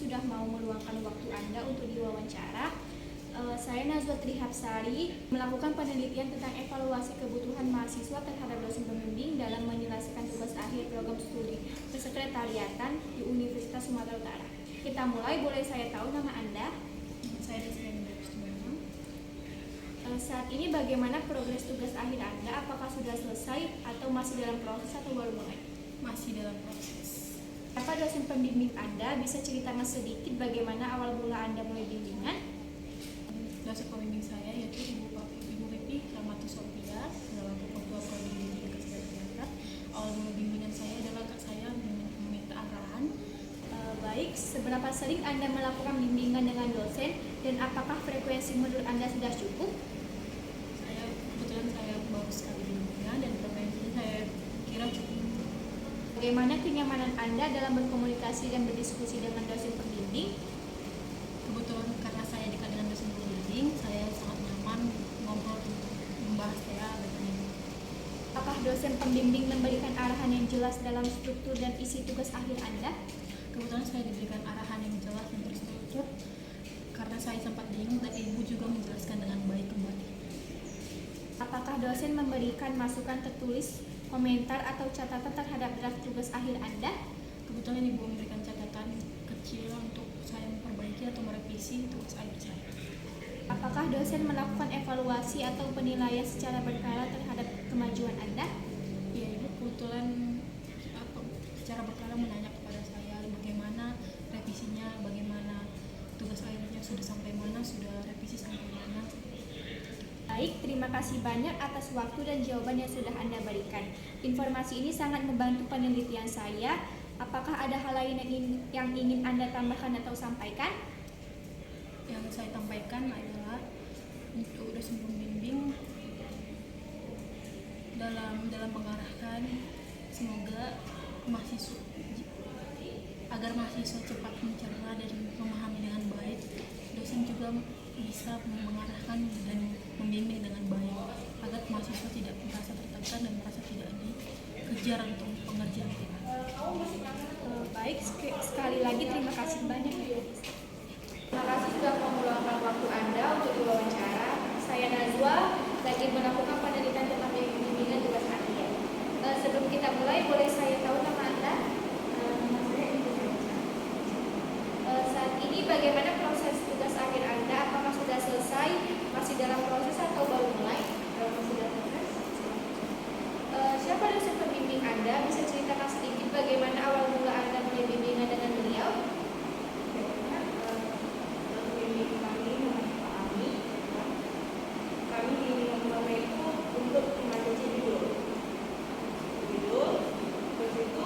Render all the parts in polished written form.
sudah mau meluangkan waktu Anda untuk diwawancara. Saya Nazwa Trihapsari melakukan penelitian tentang evaluasi kebutuhan mahasiswa terhadap dosen pembimbing dalam menyelesaikan tugas akhir program studi kesekretariatan di Universitas Sumatera Utara. Kita mulai, boleh saya tahu nama Anda? Saya Desrenda Istimewa. Saat ini bagaimana progres tugas akhir Anda? Apakah sudah selesai atau masih dalam proses atau baru mulai? Masih dalam proses. Apa dosen pembimbing Anda? Bisa ceritakan sedikit bagaimana awal mula Anda mulai bimbingan? Dosen pembimbing saya yaitu Ibu Pepi Rahmatus Sofia selaku Ketua Prodi Bimbingan Kesekretariatan. Awal mula bimbingan saya adalah saya meminta arahan. Baik, seberapa sering Anda melakukan bimbingan dengan dosen dan apakah frekuensi menurut Anda sudah cukup? Kebetulan saya baru sekali bimbingan dan frekuensinya saya kira cukup. Bagaimana kenyamanan Anda dalam berkomunikasi dan berdiskusi dengan dosen pembimbing? Kebetulan karena saya dekat dengan dosen pembimbing, saya sangat nyaman ngobrol membahas dengan ini. Apakah dosen pembimbing memberikan arahan yang jelas dalam struktur dan isi tugas akhir Anda? Kebetulan saya diberikan arahan yang jelas dan terstruktur karena saya sempat bingung dan ibu juga menjelaskan dengan baik kembali. Apakah dosen memberikan masukan tertulis, komentar atau catatan terhadap draft tugas akhir Anda? Kebetulan ibu memberikan catatan kecil untuk saya memperbaiki atau merevisi tugas akhir saya. Apakah dosen melakukan evaluasi atau penilaian secara berkala terhadap kemajuan Anda? Ya, ibu kebetulan secara berkala menanya kepada saya bagaimana revisinya, bagaimana tugas akhirnya sudah sampai mana, sudah revisi sampai mana. Baik, terima kasih banyak atas waktu dan jawaban yang sudah Anda berikan. Informasi ini sangat membantu penelitian saya. Apakah ada hal lain yang ingin Anda tambahkan atau sampaikan? Yang saya sampaikan adalah untuk dosen pembimbing dalam mengarahkan semoga agar mahasiswa cepat mencerna dan memahami dengan baik. Dosen juga bisa mengarahkan dan membimbing dengan baik agar mahasiswa tidak merasa tertekan dan merasa tidak dikejar untuk pengerjaan kita. Baik, sekali lagi terima kasih banyak. Terima kasih sudah mau meluangkan waktu Anda untuk diwawancara. Saya Nazwa, lagi melakukan penelitian tentang bimbingan tugas akhir. Sebelum kita mulai, boleh saya tahu nama Anda? Saat ini bagaimana proses tugas akhir Anda? Apakah sudah selesai, masih dalam proses atau baru mulai? Sudah selesai. Siapa dosen pembimbing Anda? Bisa ceritakan sedikit bagaimana awal mula Anda mulai bimbingan dengan beliau? Pembimbing kami namanya Pak Ami. Kami bimbingan kami itu untuk mengajukan judul. Terus itu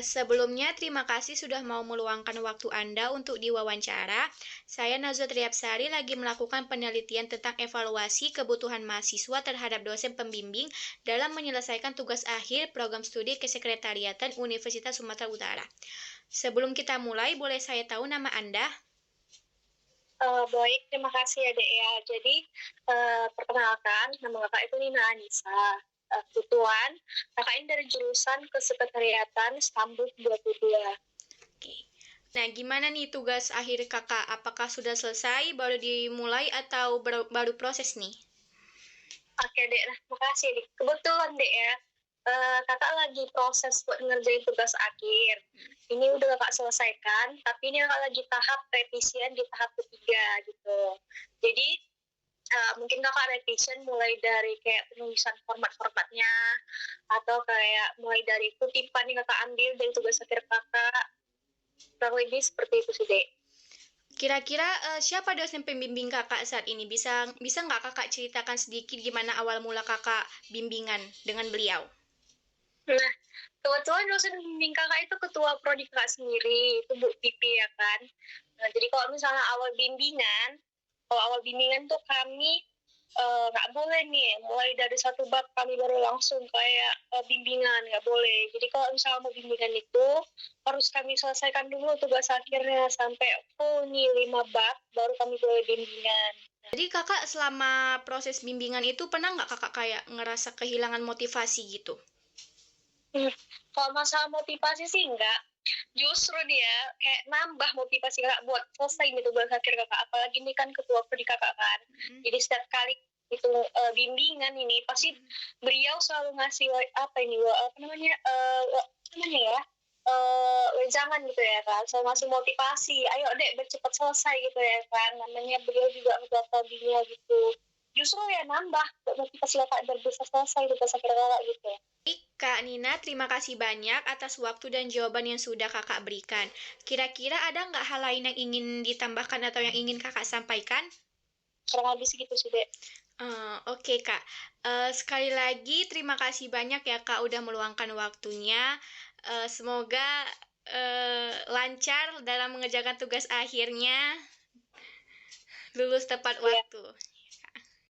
Sebelumnya, terima kasih sudah mau meluangkan waktu Anda untuk diwawancara. Saya Nazwa Triapsari lagi melakukan penelitian tentang evaluasi kebutuhan mahasiswa terhadap dosen pembimbing dalam menyelesaikan tugas akhir program studi kesekretariatan Universitas Sumatera Utara. Sebelum kita mulai, boleh saya tahu nama Anda? Baik, terima kasih ya Dek ya. Jadi, perkenalkan, nama kakak itu Nina Anissa. Kebetulan, kakak ini dari jurusan Kesekretariatan Stambul 22. Oke. Nah, gimana nih tugas akhir kakak? Apakah sudah selesai, baru dimulai, atau baru proses nih? Oke Dek, nah makasih Dek. Kebetulan Dek ya, kakak lagi proses buat ngerjain tugas akhir. Ini udah kakak selesaikan, tapi ini kakak lagi tahap revisian di tahap ketiga gitu. Jadi, mungkin kakak revision mulai dari kayak penulisan format-formatnya, atau kayak mulai dari kutipan yang kakak ambil dari tugas akhir kakak. Kurang lebih seperti itu sih Dek. Kira-kira siapa dosen pembimbing kakak saat ini? Bisa nggak kakak ceritakan sedikit gimana awal mula kakak bimbingan dengan beliau? Nah, kebetulan dosen pembimbing kakak itu ketua prodi kakak sendiri, itu Bu Pipi ya kan. Nah, jadi kalau misalnya awal bimbingan tuh kami nggak boleh nih, mulai dari satu bab kami baru langsung kayak bimbingan, nggak boleh. Jadi kalau misalnya mau bimbingan itu, harus kami selesaikan dulu tugas akhirnya sampai full nih 5 bab, baru kami boleh bimbingan. Jadi kakak selama proses bimbingan itu pernah nggak kakak kayak ngerasa kehilangan motivasi gitu? Kalau masalah motivasi sih enggak. Justru dia kayak nambah motivasi kakak buat selesai nih tugas akhir kakak. Apalagi ini kan ketua prodi kakak kan. Jadi setiap kali itu bimbingan ini pasti beliau selalu ngasih wejangan gitu ya kan. Selalu ngasih motivasi. Ayo dek bercepat selesai gitu ya kan. Namanya beliau juga ngebuat hobinya gitu. Justru ya nambah motivasi kakak biar bisa selesai tugas akhir kakak gitu. Kak Nina, terima kasih banyak atas waktu dan jawaban yang sudah kakak berikan. Kira-kira ada nggak hal lain yang ingin ditambahkan atau yang ingin kakak sampaikan? Kurang lebih segitu sih Dek. Oke, Kak. Sekali lagi terima kasih banyak ya Kak udah meluangkan waktunya. Semoga lancar dalam mengerjakan tugas akhirnya, lulus tepat waktu.